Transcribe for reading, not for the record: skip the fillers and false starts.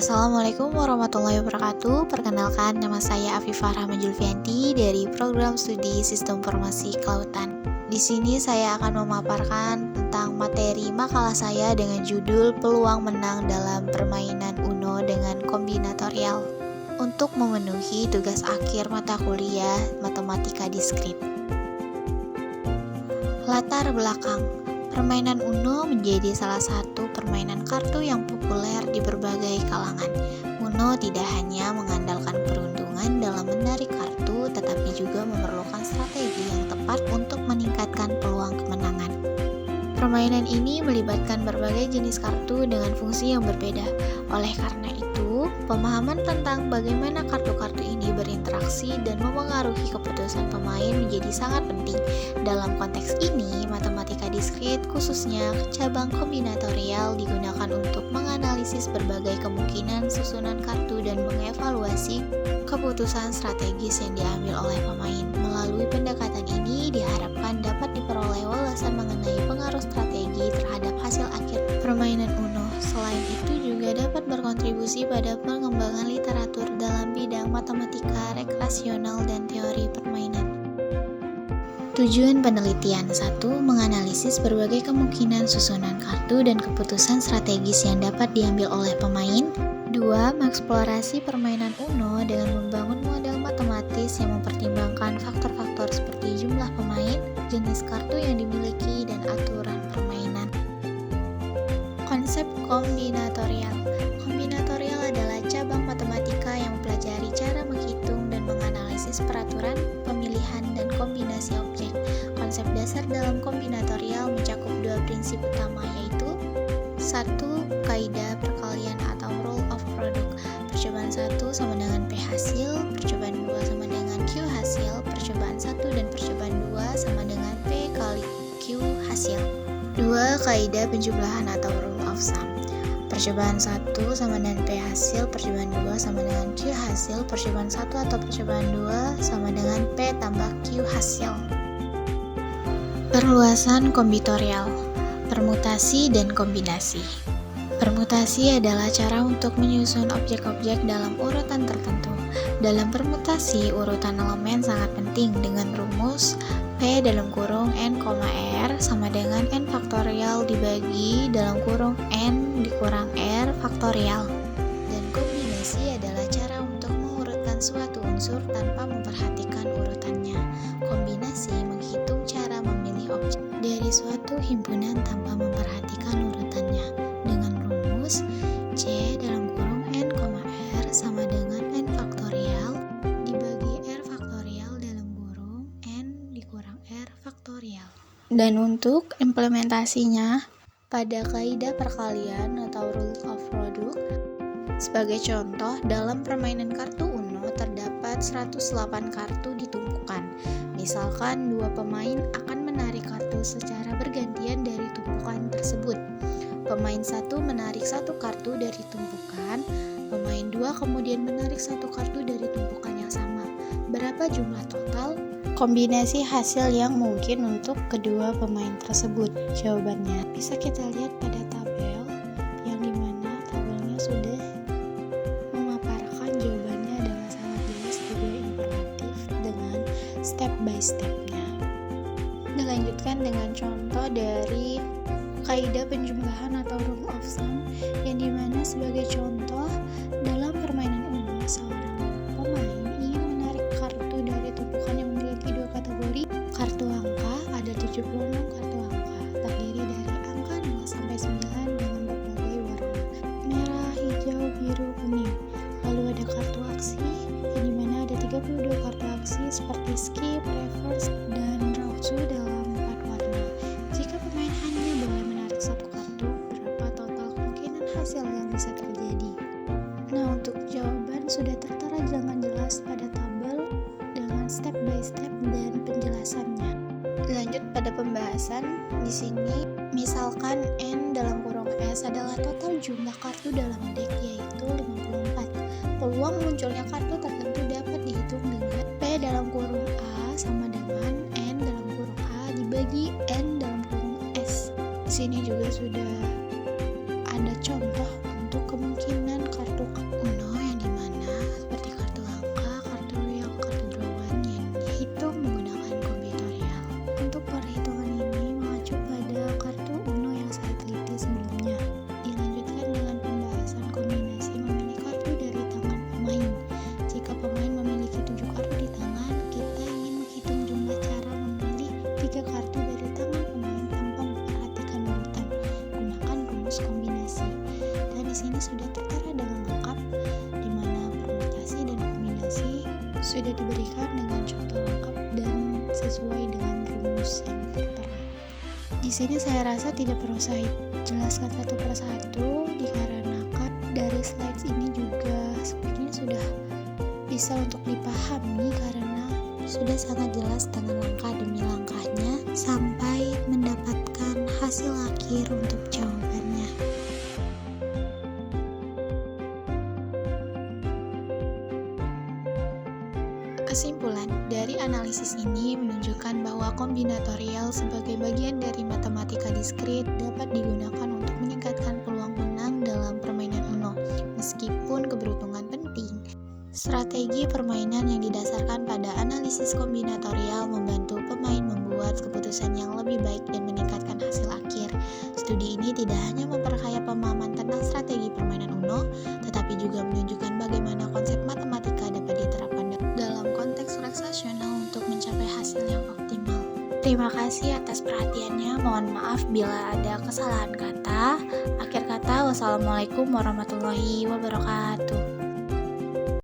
Assalamualaikum warahmatullahi wabarakatuh. Perkenalkan, nama saya Afifah Rahma Julfianti dari Program Studi Sistem Informasi Kelautan. Di sini saya akan memaparkan tentang materi makalah saya dengan judul Peluang Menang dalam Permainan Uno dengan Kombinatorial untuk memenuhi tugas akhir mata kuliah Matematika Diskrit. Latar belakang. Permainan Uno menjadi salah satu permainan kartu yang populer di berbagai kalangan. Uno tidak hanya mengandalkan peruntungan dalam menarik kartu, tetapi juga memerlukan strategi yang tepat untuk meningkatkan peluang kemenangan. Permainan ini melibatkan berbagai jenis kartu dengan fungsi yang berbeda. Oleh karena itu, pemahaman tentang bagaimana kartu-kartu ini berinteraksi dan memengaruhi keputusan pemain menjadi sangat penting. Dalam konteks ini, matematika diskrit, khususnya cabang kombinatorial, digunakan untuk menganalisis berbagai kemungkinan susunan kartu dan mengevaluasi keputusan strategis yang diambil oleh pemain. Melalui pendekatan ini, diharapkan dapat diperoleh wawasan mengenai pengaruh strategi terhadap hasil akhir permainan Uno. Selain itu juga dapat berkontribusi pada pengembangan literatur dalam bidang matematika rekreasional dan teori permainan. Tujuan penelitian 1. Menganalisis berbagai kemungkinan susunan kartu dan keputusan strategis yang dapat diambil oleh pemain. 2. Mengeksplorasi permainan Uno dengan membangun model matematis yang mempertimbangkan faktor-faktor seperti jumlah pemain, jenis kartu yang dimiliki, dan aturan permainan. Konsep kombinatorial. Kombinatorial adalah cabang matematika yang mempelajari cara menghitung dan menganalisis peraturan, pemilihan, dan kombinasi objek. Konsep dasar dalam kombinatorial mencakup dua prinsip utama, yaitu 1. Kaidah perkalian atau rule of product. Percobaan 1 sama dengan P hasil, percobaan 2 sama dengan Q hasil, percobaan 1 dan percobaan 2 sama dengan P kali Q hasil. 2. Kaidah penjumlahan atau rule of sum. Percobaan 1 sama dengan P hasil, percobaan 2 sama dengan Q hasil, percobaan 1 atau percobaan 2 sama dengan P tambah Q hasil. Perluasan kombinatorial, permutasi dan kombinasi. Permutasi adalah cara untuk menyusun objek-objek dalam urutan tertentu. Dalam permutasi, urutan elemen sangat penting dengan rumus P dalam kurung N, R sama dengan N faktorial dibagi dalam kurung N dikurang R faktorial. Dan kombinasi adalah cara untuk mengurutkan suatu unsur tanpa memperhatikan urutannya. Kombinasi menghitung cara memilih objek dari suatu himpunan tanpa memperhatikan urutannya dengan rumus C dalam kurung N, R sama dengan N faktorial dibagi R faktorial dalam kurung N dikurang R faktorial. Dan untuk implementasinya pada kaidah perkalian atau rule of product, sebagai contoh, dalam permainan kartu Uno terdapat 108 kartu ditumpukan. Misalkan dua pemain akan menarik kartu secara bergantian dari tumpukan tersebut. Pemain 1 menarik satu kartu dari tumpukan, pemain 2 kemudian menarik satu kartu dari tumpukan yang sama. Berapa jumlah total kombinasi hasil yang mungkin untuk kedua pemain tersebut? Jawabannya bisa kita lihat pada tabel, yang dimana tabelnya sudah memaparkan jawabannya dengan sangat jelas juga informatif dengan step by stepnya. Dilanjutkan dengan contoh dari kaidah penjumlahan atau rule of sum, yang dimana sebagai contoh dalam permainan Uno, seorang pemain ingin menarik kartu dari tumpukan yang memiliki dua kategori kartu angka. Ada 76 kartu angka terdiri dari angka 0 sampai 9 dengan berbagai warna merah, hijau, biru, kuning. Lalu ada kartu aksi, yang dimana ada 32 kartu aksi seperti skip, reverse, dan draw to dalam 4 warna. Jika pemain hanya boleh menarik satu kartu, berapa total kemungkinan hasil yang bisa terjadi? Nah, untuk jawaban sudah tertera dengan jelas pada tabel dengan step by step dan penjelasannya. Lanjut pada pembahasan. Di sini misalkan N dalam kurung S adalah total jumlah kartu dalam deck, yaitu 54. Peluang munculnya kartu tertentu dapat dihitung dengan P dalam kurung A sama dengan N dalam kurung A dibagi N dalam kurung S. Di sini juga sudah ada contoh untuk kemungkinan kartu setara dengan lengkap, di mana permutasi dan kombinasi sudah diberikan dengan contoh lengkap dan sesuai dengan rumus yang tertera. Di sini saya rasa tidak perlu saya jelaskan satu persatu, dikarenakan dari slides ini juga sebenarnya sudah bisa untuk dipahami karena sudah sangat jelas dengan langkah demi langkahnya sampai mendapatkan hasil akhir untuk jawabannya. Kesimpulan dari analisis ini menunjukkan bahwa kombinatorial sebagai bagian dari matematika diskrit dapat digunakan untuk meningkatkan peluang menang dalam permainan Uno. Meskipun keberuntungan penting, strategi permainan yang didasarkan pada analisis kombinatorial membantu pemain membuat keputusan yang lebih baik dan meningkatkan hasil akhir. Studi ini tidak hanya memperkaya pemahaman tentang strategi permainan Uno, tetapi juga menunjukkan bagaimana konsep matematika dapat diterapkan dalam konteks transaksional untuk mencapai hasil yang optimal. Terima kasih atas perhatiannya. Mohon maaf bila ada kesalahan kata. Akhir kata, wassalamualaikum warahmatullahi wabarakatuh.